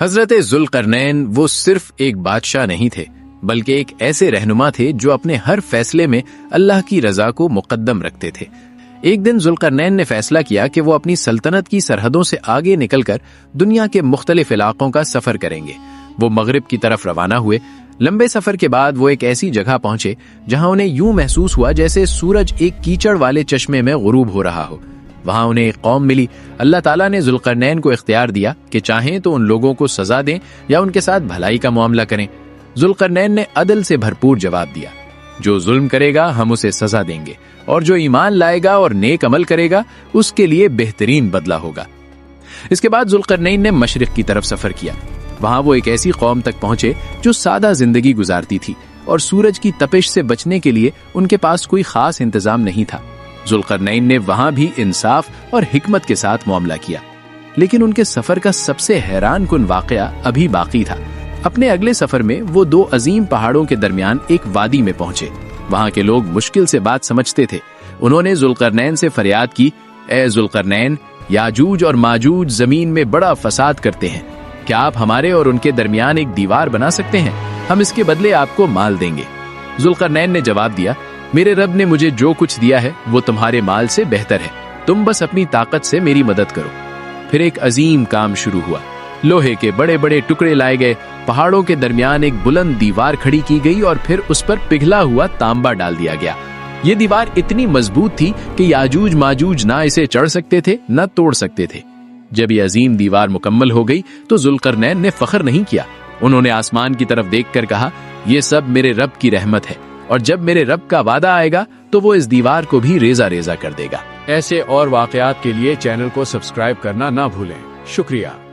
حضرت ذوالقرنین وہ صرف ایک بادشاہ نہیں تھے بلکہ ایک ایسے رہنما تھے جو اپنے ہر فیصلے میں اللہ کی رضا کو مقدم رکھتے تھے۔ ایک دن ذوالقرنین نے فیصلہ کیا کہ وہ اپنی سلطنت کی سرحدوں سے آگے نکل کر دنیا کے مختلف علاقوں کا سفر کریں گے۔ وہ مغرب کی طرف روانہ ہوئے۔ لمبے سفر کے بعد وہ ایک ایسی جگہ پہنچے جہاں انہیں یوں محسوس ہوا جیسے سورج ایک کیچڑ والے چشمے میں غروب ہو رہا ہو۔ وہاں انہیں ایک قوم ملی۔ اللہ تعالیٰ نے ذوالقرنین کو اختیار دیا کہ چاہیں تو ان لوگوں کو سزا دیں یا ان کے ساتھ بھلائی کا معاملہ کریں۔ ذوالقرنین نے عدل سے بھرپور جواب دیا، جو ظلم کرے گا ہم اسے سزا دیں گے، اور جو ایمان لائے گا اور نیک عمل کرے گا اس کے لیے بہترین بدلہ ہوگا۔ اس کے بعد ذوالقرنین نے مشرق کی طرف سفر کیا۔ وہاں وہ ایک ایسی قوم تک پہنچے جو سادہ زندگی گزارتی تھی اور سورج کی تپش سے بچنے کے لیے ان کے پاس کوئی خاص انتظام نہیں تھا۔ ذوالقرنین نے وہاں بھی انصاف اور حکمت کے ساتھ معاملہ کیا، لیکن ان کے سفر کا سب سے حیران کن واقعہ ابھی باقی تھا۔ اپنے اگلے سفر میں وہ دو عظیم پہاڑوں کے درمیان ایک وادی میں پہنچے۔ وہاں کے لوگ مشکل سے بات سمجھتے تھے۔ انہوں نے ذوالقرنین سے فریاد کی، اے ذوالقرنین، یاجوج اور ماجوج زمین میں بڑا فساد کرتے ہیں، کیا آپ ہمارے اور ان کے درمیان ایک دیوار بنا سکتے ہیں؟ ہم اس کے بدلے آپ کو مال دیں گے۔ ذوالقرنین نے جواب دیا، میرے رب نے مجھے جو کچھ دیا ہے وہ تمہارے مال سے بہتر ہے، تم بس اپنی طاقت سے میری مدد کرو۔ پھر ایک عظیم کام شروع ہوا۔ لوہے کے بڑے بڑے ٹکڑے لائے گئے، پہاڑوں کے درمیان ایک بلند دیوار کھڑی کی گئی اور پھر اس پر پگھلا ہوا تانبا ڈال دیا گیا۔ یہ دیوار اتنی مضبوط تھی کہ یاجوج ماجوج نہ اسے چڑھ سکتے تھے نہ توڑ سکتے تھے۔ جب یہ عظیم دیوار مکمل ہو گئی تو ذوالقرنین نے فخر نہیں کیا۔ انہوں نے آسمان کی طرف دیکھ کر کہا، یہ سب میرے رب کی رحمت ہے، اور جب میرے رب کا وعدہ آئے گا تو وہ اس دیوار کو بھی ریزہ ریزہ کر دے گا۔ ایسے اور واقعات کے لیے چینل کو سبسکرائب کرنا نہ بھولیں۔ شکریہ۔